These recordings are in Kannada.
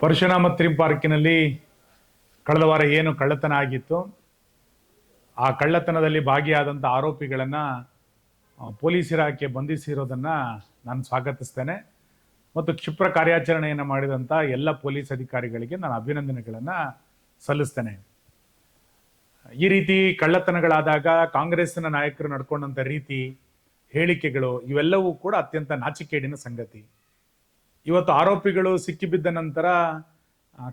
ಪರಶುರಾಮ ಥೀಮ್ ಪಾರ್ಕಿನಲ್ಲಿ ಕಳೆದ ವಾರ ಏನು ಕಳ್ಳತನ ಆಗಿತ್ತು, ಆ ಕಳ್ಳತನದಲ್ಲಿ ಭಾಗಿಯಾದಂಥ ಆರೋಪಿಗಳನ್ನು ಪೊಲೀಸ್ ಇಲಾಖೆ ಬಂಧಿಸಿರೋದನ್ನು ನಾನು ಸ್ವಾಗತಿಸ್ತೇನೆ ಮತ್ತು ಕ್ಷಿಪ್ರ ಕಾರ್ಯಾಚರಣೆಯನ್ನು ಮಾಡಿದಂಥ ಎಲ್ಲ ಪೊಲೀಸ್ ಅಧಿಕಾರಿಗಳಿಗೆ ನಾನು ಅಭಿನಂದನೆಗಳನ್ನು ಸಲ್ಲಿಸ್ತೇನೆ. ಈ ರೀತಿ ಕಳ್ಳತನಗಳಾದಾಗ ಕಾಂಗ್ರೆಸ್ಸಿನ ನಾಯಕರು ನಡ್ಕೊಂಡಂಥ ರೀತಿ, ಹೇಳಿಕೆಗಳು ಇವೆಲ್ಲವೂ ಕೂಡ ಅತ್ಯಂತ ನಾಚಿಕೆಗೇಡಿನ ಸಂಗತಿ. ಇವತ್ತು ಆರೋಪಿಗಳು ಸಿಕ್ಕಿಬಿದ್ದ ನಂತರ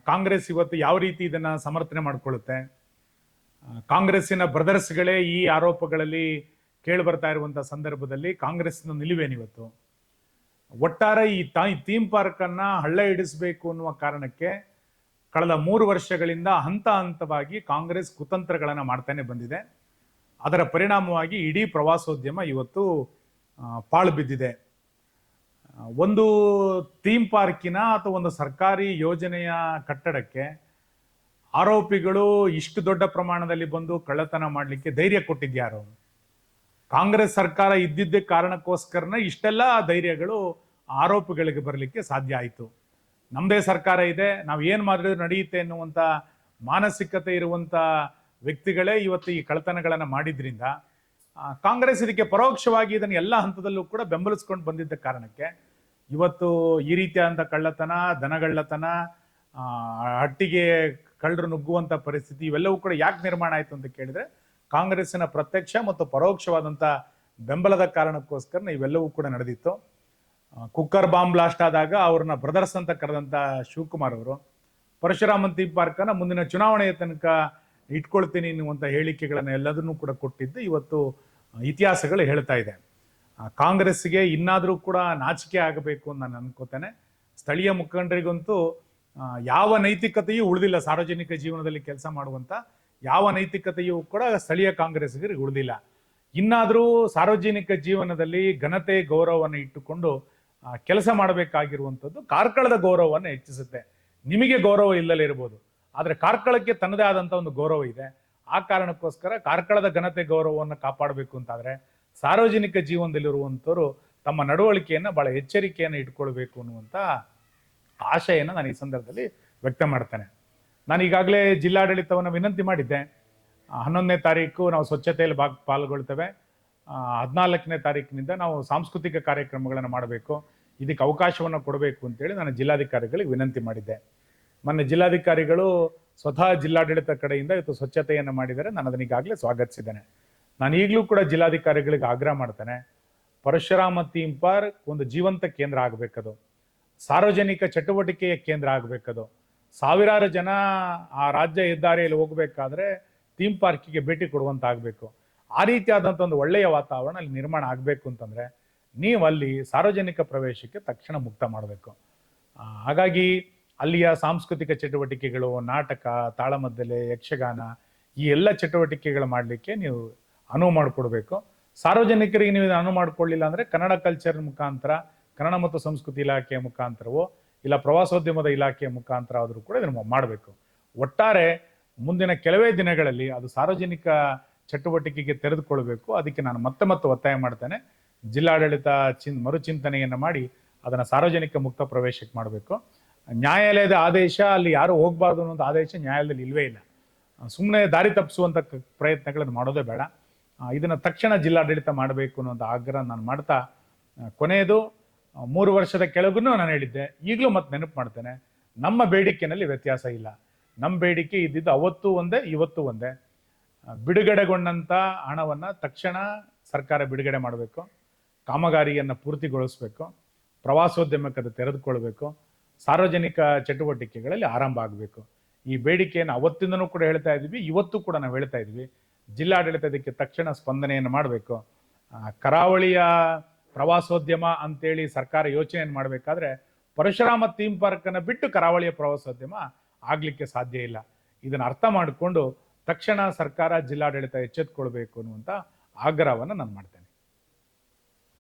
ಕಾಂಗ್ರೆಸ್ ಇವತ್ತು ಯಾವ ರೀತಿ ಇದನ್ನು ಸಮರ್ಥನೆ ಮಾಡಿಕೊಳ್ಳುತ್ತೆ? ಕಾಂಗ್ರೆಸ್ಸಿನ ಬ್ರದರ್ಸ್ಗಳೇ ಈ ಆರೋಪಗಳಲ್ಲಿ ಕೇಳಿ ಬರ್ತಾ ಇರುವಂಥ ಸಂದರ್ಭದಲ್ಲಿ ಕಾಂಗ್ರೆಸ್ನ ನಿಲುವೇನಿವತ್ತು? ಒಟ್ಟಾರೆ ಈ ಥೀಮ್ ಪಾರ್ಕನ್ನು ಹಳ್ಳ ಹಿಡಿಸಬೇಕು ಅನ್ನುವ ಕಾರಣಕ್ಕೆ ಕಳೆದ 3 ವರ್ಷಗಳಿಂದ ಹಂತ ಹಂತವಾಗಿ ಕಾಂಗ್ರೆಸ್ ಕುತಂತ್ರಗಳನ್ನು ಮಾಡ್ತಾನೆ ಬಂದಿದೆ. ಅದರ ಪರಿಣಾಮವಾಗಿ ಇಡೀ ಪ್ರವಾಸೋದ್ಯಮ ಇವತ್ತು ಪಾಳು ಬಿದ್ದಿದೆ. ಒಂದು ಥೀಮ್ ಪಾರ್ಕಿನ ಅಥವಾ ಒಂದು ಸರ್ಕಾರಿ ಯೋಜನೆಯ ಕಟ್ಟಡಕ್ಕೆ ಆರೋಪಿಗಳು ಇಷ್ಟು ದೊಡ್ಡ ಪ್ರಮಾಣದಲ್ಲಿ ಬಂದು ಕಳ್ಳತನ ಮಾಡಲಿಕ್ಕೆ ಧೈರ್ಯ ಕೊಟ್ಟಿದ್ಯಾರು? ಕಾಂಗ್ರೆಸ್ ಸರ್ಕಾರ ಇದ್ದಿದ್ದೇ ಕಾರಣಕ್ಕೋಸ್ಕರನೇ ಇಷ್ಟೆಲ್ಲ ಧೈರ್ಯಗಳು ಆರೋಪಿಗಳಿಗೆ ಬರಲಿಕ್ಕೆ ಸಾಧ್ಯ ಆಯಿತು. ನಮ್ಮದೇ ಸರ್ಕಾರ ಇದೆ, ನಾವು ಏನು ಮಾಡಿದ್ರು ನಡೆಯುತ್ತೆ ಎನ್ನುವಂಥ ಮಾನಸಿಕತೆ ಇರುವಂಥ ವ್ಯಕ್ತಿಗಳೇ ಇವತ್ತು ಈ ಕಳ್ಳತನಗಳನ್ನು ಮಾಡಿದ್ರಿಂದ ಕಾಂಗ್ರೆಸ್ ಇದಕ್ಕೆ ಪರೋಕ್ಷವಾಗಿ ಇದನ್ನು ಎಲ್ಲ ಹಂತದಲ್ಲೂ ಕೂಡ ಬೆಂಬಲಿಸ್ಕೊಂಡು ಬಂದಿದ್ದ ಕಾರಣಕ್ಕೆ ಇವತ್ತು ಈ ರೀತಿಯಾದಂಥ ಕಳ್ಳತನ, ದನಗಳ್ಳತನ, ಹಟ್ಟಿಗೆ ಕಳ್ಳರು ನುಗ್ಗುವಂಥ ಪರಿಸ್ಥಿತಿ ಇವೆಲ್ಲವೂ ಕೂಡ ಯಾಕೆ ನಿರ್ಮಾಣ ಆಯಿತು ಅಂತ ಕೇಳಿದ್ರೆ ಕಾಂಗ್ರೆಸ್ಸಿನ ಪ್ರತ್ಯಕ್ಷ ಮತ್ತು ಪರೋಕ್ಷವಾದಂಥ ಬೆಂಬಲದ ಕಾರಣಕ್ಕೋಸ್ಕರ ಇವೆಲ್ಲವೂ ಕೂಡ ನಡೆದಿತ್ತು. ಕುಕ್ಕರ್ ಬಾಂಬ್ ಬ್ಲಾಸ್ಟ್ ಆದಾಗ ಅವ್ರನ್ನ ಬ್ರದರ್ಸ್ ಅಂತ ಕರೆದಂಥ ಶಿವಕುಮಾರ್ ಅವರು ಪರಶುರಾಮ ಥೀಮ್ ಪಾರ್ಕನ್ನು ಮುಂದಿನ ಚುನಾವಣೆಯ ತನಕ ಇಟ್ಕೊಳ್ತೀನಿ ಎನ್ನುವಂಥ ಹೇಳಿಕೆಗಳನ್ನು ಎಲ್ಲದನ್ನೂ ಕೂಡ ಕೊಟ್ಟಿದ್ದು ಇವತ್ತು ಇತಿಹಾಸಗಳು ಹೇಳ್ತಾ ಇದೆ. ಕಾಂಗ್ರೆಸ್ಗೆ ಇನ್ನಾದರೂ ಕೂಡ ನಾಚಿಕೆ ಆಗಬೇಕು ಅಂತ ನಾನು ಅನ್ಕೋತೇನೆ. ಸ್ಥಳೀಯ ಮುಖಂಡರಿಗಂತೂ ಯಾವ ನೈತಿಕತೆಯೂ ಉಳಿದಿಲ್ಲ. ಸಾರ್ವಜನಿಕ ಜೀವನದಲ್ಲಿ ಕೆಲಸ ಮಾಡುವಂಥ ಯಾವ ನೈತಿಕತೆಯೂ ಕೂಡ ಸ್ಥಳೀಯ ಕಾಂಗ್ರೆಸ್ಗರಿಗೆ ಉಳಿದಿಲ್ಲ. ಇನ್ನಾದರೂ ಸಾರ್ವಜನಿಕ ಜೀವನದಲ್ಲಿ ಘನತೆ ಗೌರವವನ್ನು ಇಟ್ಟುಕೊಂಡು ಕೆಲಸ ಮಾಡಬೇಕಾಗಿರುವಂಥದ್ದು ಕಾರ್ಕಳದ ಗೌರವವನ್ನು ಹೆಚ್ಚಿಸುತ್ತೆ. ನಿಮಗೆ ಗೌರವ ಇಲ್ಲಲೇ ಇರ್ಬೋದು, ಆದರೆ ಕಾರ್ಕಳಕ್ಕೆ ತನ್ನದೇ ಆದಂಥ ಒಂದು ಗೌರವ ಇದೆ. ಆ ಕಾರಣಕ್ಕೋಸ್ಕರ ಕಾರ್ಕಳದ ಘನತೆ ಗೌರವವನ್ನು ಕಾಪಾಡಬೇಕು ಅಂತಾದರೆ ಸಾರ್ವಜನಿಕ ಜೀವನದಲ್ಲಿರುವಂಥವ್ರು ತಮ್ಮ ನಡವಳಿಕೆಯನ್ನು ಬಹಳ ಎಚ್ಚರಿಕೆಯನ್ನು ಇಟ್ಕೊಳ್ಬೇಕು ಅನ್ನುವಂಥ ಆಶೆಯನ್ನು ನಾನು ಈ ಸಂದರ್ಭದಲ್ಲಿ ವ್ಯಕ್ತ ಮಾಡ್ತೇನೆ. ನಾನು ಈಗಾಗಲೇ ಜಿಲ್ಲಾಡಳಿತವನ್ನು ವಿನಂತಿ ಮಾಡಿದ್ದೆ. 11ನೇ ತಾರೀಕು ನಾವು ಸ್ವಚ್ಛತೆಯಲ್ಲಿ ಪಾಲ್ಗೊಳ್ತೇವೆ. 14ನೇ ತಾರೀಕಿನಿಂದ ನಾವು ಸಾಂಸ್ಕೃತಿಕ ಕಾರ್ಯಕ್ರಮಗಳನ್ನು ಮಾಡಬೇಕು, ಇದಕ್ಕೆ ಅವಕಾಶವನ್ನು ಕೊಡಬೇಕು ಅಂತೇಳಿ ನಾನು ಜಿಲ್ಲಾಧಿಕಾರಿಗಳಿಗೆ ವಿನಂತಿ ಮಾಡಿದ್ದೆ. ಮೊನ್ನೆ ಜಿಲ್ಲಾಧಿಕಾರಿಗಳು ಸ್ವತಃ ಜಿಲ್ಲಾಡಳಿತ ಕಡೆಯಿಂದ ಇವತ್ತು ಸ್ವಚ್ಛತೆಯನ್ನು ಮಾಡಿದರೆ ನಾನು ಅದನ್ನ ಈಗಾಗಲೇ ಸ್ವಾಗತಿಸಿದ್ದೇನೆ. ನಾನು ಈಗಲೂ ಕೂಡ ಜಿಲ್ಲಾಧಿಕಾರಿಗಳಿಗೆ ಆಗ್ರಹ ಮಾಡ್ತೇನೆ, ಪರಶುರಾಮ ಥೀಮ್ ಪಾರ್ಕ್ ಒಂದು ಜೀವಂತ ಕೇಂದ್ರ ಆಗಬೇಕದು, ಸಾರ್ವಜನಿಕ ಚಟುವಟಿಕೆಯ ಕೇಂದ್ರ ಆಗಬೇಕದು. ಸಾವಿರಾರು ಜನ ಆ ರಾಜ್ಯ ಹೆದ್ದಾರಿಯಲ್ಲಿ ಹೋಗಬೇಕಾದ್ರೆ ಥೀಮ್ ಪಾರ್ಕಿಗೆ ಭೇಟಿ ಕೊಡುವಂತ ಆಗಬೇಕು. ಆ ರೀತಿಯಾದಂಥ ಒಂದು ಒಳ್ಳೆಯ ವಾತಾವರಣ ಅಲ್ಲಿ ನಿರ್ಮಾಣ ಆಗಬೇಕು ಅಂತಂದರೆ ನೀವು ಅಲ್ಲಿ ಸಾರ್ವಜನಿಕ ಪ್ರವೇಶಕ್ಕೆ ತಕ್ಷಣ ಮುಕ್ತ ಮಾಡಬೇಕು. ಹಾಗಾಗಿ ಅಲ್ಲಿಯ ಸಾಂಸ್ಕೃತಿಕ ಚಟುವಟಿಕೆಗಳು, ನಾಟಕ, ತಾಳಮದ್ದಲೆ, ಯಕ್ಷಗಾನ ಈ ಎಲ್ಲ ಚಟುವಟಿಕೆಗಳು ಮಾಡಲಿಕ್ಕೆ ನೀವು ಅನುವು ಮಾಡಿಕೊಡ್ಬೇಕು. ಸಾರ್ವಜನಿಕರಿಗೆ ನೀವು ಅನುವು ಮಾಡಿಕೊಳ್ಳಿಲ್ಲ ಅಂದರೆ ಕನ್ನಡ ಕಲ್ಚರ್ ಮುಖಾಂತರ, ಕನ್ನಡ ಮತ್ತು ಸಂಸ್ಕೃತಿ ಇಲಾಖೆಯ ಮುಖಾಂತರವೋ ಇಲ್ಲ ಪ್ರವಾಸೋದ್ಯಮದ ಇಲಾಖೆಯ ಮುಖಾಂತರ ಆದರೂ ಕೂಡ ಇದನ್ನು ಮಾಡಬೇಕು. ಒಟ್ಟಾರೆ ಮುಂದಿನ ಕೆಲವೇ ದಿನಗಳಲ್ಲಿ ಅದು ಸಾರ್ವಜನಿಕ ಚಟುವಟಿಕೆಗೆ ತೆರೆದುಕೊಳ್ಬೇಕು. ಅದಕ್ಕೆ ನಾನು ಮತ್ತೆ ಒತ್ತಾಯ ಮಾಡ್ತೇನೆ, ಜಿಲ್ಲಾಡಳಿತ ಮರುಚಿಂತನೆಯನ್ನು ಮಾಡಿ ಅದನ್ನು ಸಾರ್ವಜನಿಕ ಮುಕ್ತ ಪ್ರವೇಶಕ್ಕೆ ಮಾಡಬೇಕು. ನ್ಯಾಯಾಲಯದ ಆದೇಶ ಅಲ್ಲಿ ಯಾರು ಹೋಗಬಾರ್ದು ಅನ್ನೋಂಥ ಆದೇಶ ನ್ಯಾಯಾಲಯದಲ್ಲಿ ಇಲ್ವೇ ಇಲ್ಲ. ಸುಮ್ಮನೆ ದಾರಿ ತಪ್ಪಿಸುವಂಥ ಪ್ರಯತ್ನಗಳನ್ನು ಮಾಡೋದೇ ಬೇಡ. ಇದನ್ನು ತಕ್ಷಣ ಜಿಲ್ಲಾಡಳಿತ ಮಾಡಬೇಕು ಅನ್ನೋಂಥ ಆಗ್ರಹ ನಾನು ಮಾಡ್ತಾ, ಕೊನೆಯದು 3 ವರ್ಷದ ಕೆಳಗೂ ನಾನು ಹೇಳಿದ್ದೆ, ಈಗಲೂ ಮತ್ತೆ ನೆನಪು ಮಾಡ್ತೇನೆ, ನಮ್ಮ ಬೇಡಿಕೆಯಲ್ಲಿ ವ್ಯತ್ಯಾಸ ಇಲ್ಲ. ನಮ್ಮ ಬೇಡಿಕೆ ಇದ್ದಿದ್ದು ಅವತ್ತು ಒಂದೇ, ಇವತ್ತು ಒಂದೇ. ಬಿಡುಗಡೆಗೊಂಡಂಥ ಹಣವನ್ನು ತಕ್ಷಣ ಸರ್ಕಾರ ಬಿಡುಗಡೆ ಮಾಡಬೇಕು, ಕಾಮಗಾರಿಯನ್ನು ಪೂರ್ತಿಗೊಳಿಸಬೇಕು, ಪ್ರವಾಸೋದ್ಯಮಕ್ಕೆ ಅದು ತೆರೆದುಕೊಳ್ಬೇಕು, ಸಾರ್ವಜನಿಕ ಚಟುವಟಿಕೆಗಳಲ್ಲಿ ಆರಂಭ ಆಗಬೇಕು. ಈ ಬೇಡಿಕೆಯನ್ನು ಅವತ್ತಿಂದನೂ ಕೂಡ ಹೇಳ್ತಾ ಇದ್ವಿ, ಇವತ್ತು ಕೂಡ ನಾವು ಹೇಳ್ತಾ ಇದ್ವಿ. ಜಿಲ್ಲಾಡಳಿತ ಇದಕ್ಕೆ ತಕ್ಷಣ ಸ್ಪಂದನೆಯನ್ನು ಮಾಡಬೇಕು. ಕರಾವಳಿಯ ಪ್ರವಾಸೋದ್ಯಮ ಅಂತೇಳಿ ಸರ್ಕಾರ ಯೋಚನೆಯನ್ನು ಮಾಡಬೇಕಾದ್ರೆ ಪರಶುರಾಮ ಥೀಮ್ ಪಾರ್ಕನ್ನು ಬಿಟ್ಟು ಕರಾವಳಿಯ ಪ್ರವಾಸೋದ್ಯಮ ಆಗಲಿಕ್ಕೆ ಸಾಧ್ಯ ಇಲ್ಲ. ಇದನ್ನು ಅರ್ಥ ಮಾಡಿಕೊಂಡು ತಕ್ಷಣ ಸರ್ಕಾರ, ಜಿಲ್ಲಾಡಳಿತ ಎಚ್ಚೆತ್ತುಕೊಳ್ಬೇಕು ಅನ್ನುವಂಥ ಆಗ್ರಹವನ್ನು ನಾನು ಮಾಡ್ತೇನೆ.